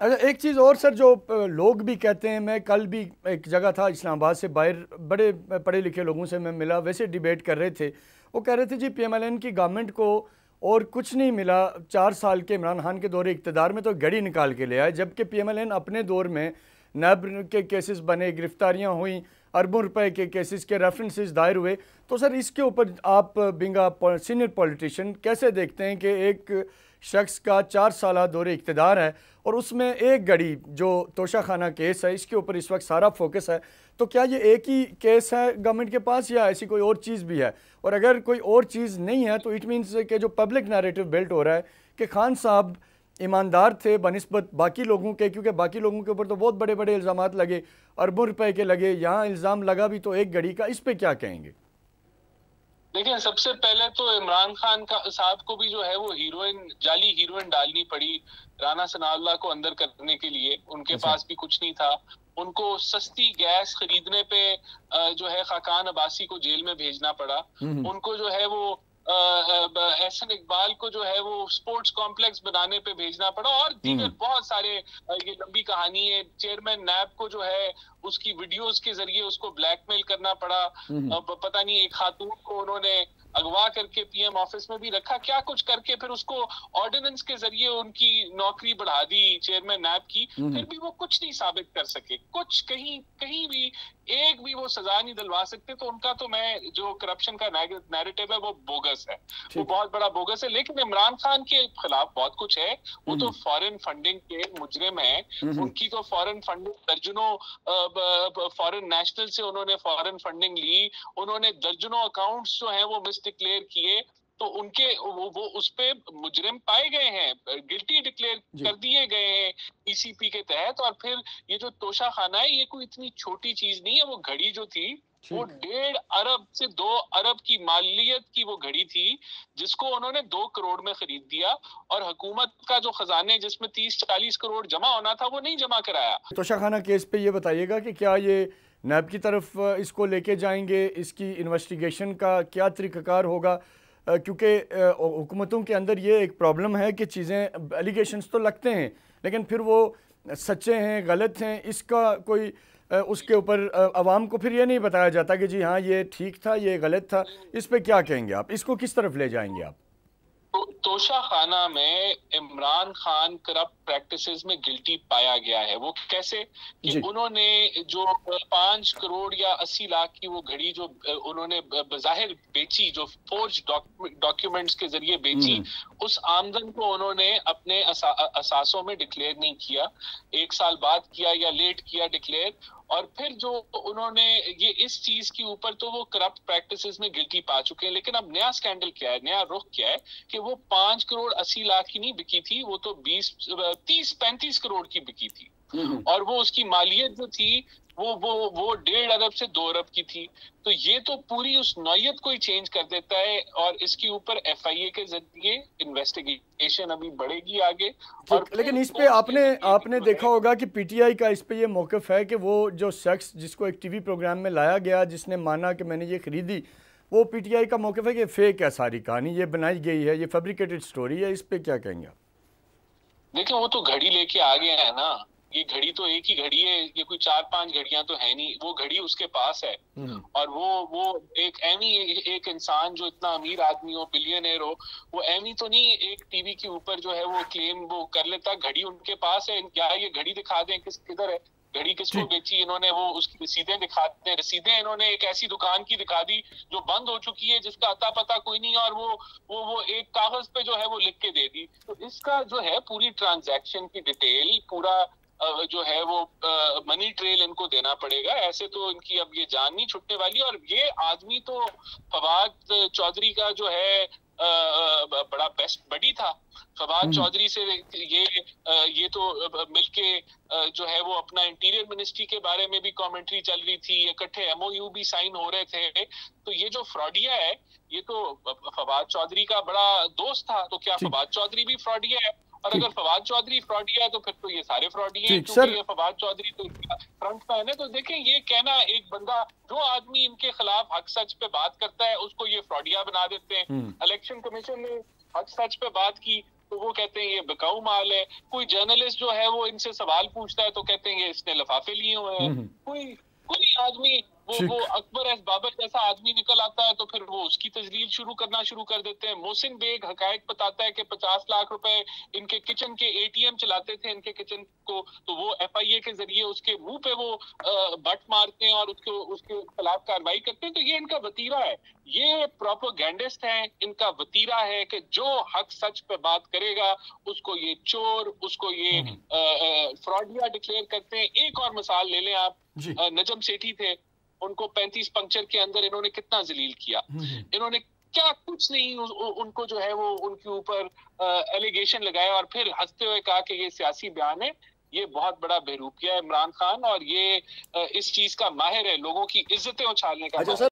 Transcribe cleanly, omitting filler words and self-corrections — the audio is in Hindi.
अच्छा, एक चीज़ और सर, जो लोग भी कहते हैं, मैं कल भी एक जगह था इस्लामाबाद से बाहर, बड़े पढ़े लिखे लोगों से मैं मिला, वैसे डिबेट कर रहे थे। वो कह रहे थे जी पीएमएलएन की गवर्नमेंट को और कुछ नहीं मिला, 4 साल के इमरान खान के दौरे इक़्तिदार में तो घड़ी निकाल के ले आए, जबकि पीएमएलएन अपने दौर में नैब के केसेस बने, गिरफ्तारियां हुई, अरबों रुपए के केसेस के रेफरेंसेस दायर हुए। तो सर इसके ऊपर आप बिंग सीनियर पॉलिटिशियन कैसे देखते हैं कि एक शख्स का 4 साल दौरे इक़्तिदार है और उसमें एक घड़ी जो तोशाखाना केस है इसके ऊपर इस वक्त सारा फोकस है, तो क्या ये एक ही केस है गवर्नमेंट के पास या ऐसी कोई और चीज़ भी है? और अगर कोई और चीज़ नहीं है तो इट मीन्स कि जो पब्लिक नैरेटिव बिल्ट हो रहा है कि खान साहब ईमानदार थे बनिस्बत बाकी लोगों के, क्योंकि बाकी लोगों के ऊपर तो बहुत बड़े बड़े इल्ज़ामात लगे, अरबों रुपए के लगे, यहाँ इल्ज़ाम लगा भी तो एक घड़ी का, इस पर क्या कहेंगे? देखिए, सबसे पहले तो इमरान खान का साहब को भी जो है वो जाली हीरोइन डालनी पड़ी राना सनाउल्लाह को अंदर करने के लिए। उनके अच्छा। पास भी कुछ नहीं था। उनको सस्ती गैस खरीदने पे जो है खाकान अब्बासी को जेल में भेजना पड़ा। हम्म। उनको जो है वो एहसन इकबाल को जो है वो स्पोर्ट्स कॉम्प्लेक्स बनाने पे भेजना पड़ा, और दीगर हम्म। बहुत सारे ये लंबी कहानी है। चेयरमैन नैब को जो है उसकी वीडियोस के जरिए उसको ब्लैकमेल करना पड़ा। हम्म। पता नहीं एक खातून को उन्होंने अगवा करके पीएम ऑफिस में भी रखा, क्या कुछ करके फिर उसको ऑर्डिनेंस के जरिए उनकी नौकरी बढ़ा दी चेयरमैन नैब की। फिर भी वो कुछ नहीं साबित कर सके, कुछ कहीं कहीं भी एक भी वो सजा नहीं दिलवा सकते। तो उनका तो मैं जो करप्शन का नैरेटिव है वो बोगस है, वो बहुत बड़ा बोगस है। लेकिन इमरान खान के खिलाफ बहुत कुछ है। वो तो फॉरेन फंडिंग के मुजरिम है। उनकी तो फॉरेन फंडिंग दर्जनों फॉरेन नेशनल से उन्होंने फॉरेन फंडिंग ली। उन्होंने दर्जनों अकाउंट्स जो हैं वो मिस डिक्लेयर किए। तो उनके वो उस पे मुजरिम पाए गए हैं, गिल्टी डिक्लेयर कर दिए गए हैं ईसीपी के तहत। और फिर ये जो तोशाखाना है, ये कोई इतनी छोटी चीज नहीं है। वो घड़ी जो थी वो 1.5 अरब से 2 अरब की मालियत की वो घड़ी थी, जिसको उन्होंने 2 करोड़ में खरीद दिया। और हुकूमत का जो खजाने जिसमें 30-40 करोड़ जमा होना था वो नहीं जमा कराया। तोशाखाना केस पे ये बताइएगा कि क्या ये नैब की तरफ इसको लेके जाएंगे, इसकी इन्वेस्टिगेशन का क्या तरीक़ाकार होगा? क्योंकि हुकूमतों के अंदर ये एक प्रॉब्लम है कि चीज़ें, एलिगेशंस तो लगते हैं लेकिन फिर वो सच्चे हैं गलत हैं, इसका कोई उसके ऊपर आवाम को फिर ये नहीं बताया जाता कि जी हाँ ये ठीक था ये गलत था। इस पे क्या कहेंगे आप, इसको किस तरफ ले जाएंगे आप? तोशाखाना में इमरान खान करप्ट प्रैक्टिसेस में गिल्टी पाया गया है। वो कैसे कि उन्होंने जो 5 करोड़ या 80 लाख की वो घड़ी जो उन्होंने बज़ाहिर बेची, जो फोर्ज डॉक्यूमेंट्स के जरिए बेची, उस आमदन को उन्होंने अपने असासों में डिक्लेयर नहीं किया। 1 साल बाद किया या लेट किया डिक्लेयर। और फिर जो उन्होंने ये इस चीज के ऊपर तो वो करप्ट प्रैक्टिसेस में गिल्टी पा चुके हैं। लेकिन अब नया स्कैंडल क्या है, नया रुख क्या है कि वो 5 करोड़ 80 लाख की नहीं बिकी थी, वो तो 30-35 करोड़ की बिकी थी। और वो उसकी मालियत जो थी वो 1.5 अरब से 2 अरब की थी। तो ये तो पूरी उस नौयत को ही चेंज कर देता है। और इसके ऊपर एफआईए के जरिए इन्वेस्टिगेशन अभी बढ़ेगी आगे। और लेकिन इस पे आपने देखा होगा कि पीटीआई का इस पे ये मौक़िफ़ है कि वो जो शख्स जिसको एक टीवी प्रोग्राम में लाया गया, जिसने माना कि मैंने ये खरीदी, वो पीटीआई का मौक़िफ़ है कि फेक है, सारी कहानी ये बनाई गई है, ये फैब्रिकेटेड स्टोरी है। इस पे क्या कहेंगे आप? देखिए, वो तो घड़ी लेके आ गया है ना। ये घड़ी तो एक ही घड़ी है, ये कोई 4-5 घड़ियां तो है नहीं। वो घड़ी उसके पास है। और वो एक एमी, एक इंसान जो इतना अमीर आदमी हो, बिलियनर हो, वो एमी तो नहीं एक टीवी के ऊपर जो है वो क्लेम वो कर लेता। घड़ी उनके पास है। क्या ये घड़ी दिखा दें किधर है घड़ी, किसको बेची इन्होंने, वो उसकी रसीदें दिखाते हैं। रसीदें इन्होंने एक ऐसी दुकान की दिखा दी जो बंद हो चुकी है, जिसका अता पता कोई नहीं, और वो एक कागज पे जो है वो लिख के दे दी। तो इसका जो है पूरी ट्रांजैक्शन की डिटेल, पूरा जो है वो मनी ट्रेल इनको देना पड़ेगा। ऐसे तो इनकी अब ये जान नहीं छुटने वाली। और ये आदमी तो फवाद चौधरी का जो है बड़ा बेस्ट बडी था। फवाद चौधरी से ये तो मिलके जो है वो अपना इंटीरियर मिनिस्ट्री के बारे में भी कमेंट्री चल रही थी, इकट्ठे एमओयू भी साइन हो रहे थे। तो ये जो फ्रॉडिया है, ये तो फवाद चौधरी का बड़ा दोस्त था। तो क्या फवाद चौधरी भी फ्रॉडिया है? और अगर फवाद चौधरी फ्रॉडिया है तो फिर तो ये सारे फ्रॉडिया हैं, क्योंकि ये फवाद चौधरी तो फ्रंट मैन है। तो देखें, ये कहना, एक बंदा जो आदमी इनके खिलाफ हक सच पे बात करता है उसको ये फ्रॉडिया बना देते हैं। इलेक्शन कमीशन ने हक सच पे बात की, तो वो कहते हैं ये बिकाऊ माल है। कोई जर्नलिस्ट जो है वो इनसे सवाल पूछता है तो कहते हैं ये इसने लिफाफे लिए हुए हैं। कोई कोई आदमी वो अकबर एस बाबर जैसा आदमी निकल आता है तो फिर वो उसकी तजलील शुरू कर देते हैं। मोहसिन बेग हकायक बताता है कि 50 लाख रुपए इनके किचन के एटीएम चलाते थे इनके किचन को, तो वो FIA के जरिए उसके मुंह पे वो बट मारते हैं और उसके खिलाफ कार्रवाई करते हैं। तो ये इनका वतीरा है, ये प्रोपेगेंडिस्ट हैं, इनका वतीरा है कि जो हक सच पे बात करेगा उसको ये चोर, उसको ये फ्रॉडिया डिक्लेयर करते हैं। एक और मिसाल ले लें आप, नजम सेठी थे, उनको 35 पंक्चर के अंदर इन्होंने कितना जलील किया। इन्होंने क्या कुछ नहीं उनको जो है वो उनके ऊपर एलिगेशन लगाया और फिर हंसते हुए कहा कि ये सियासी बयान है। ये बहुत बड़ा बहरूपिया है इमरान खान और ये इस चीज का माहिर है, लोगों की इज्जतें उछालने का।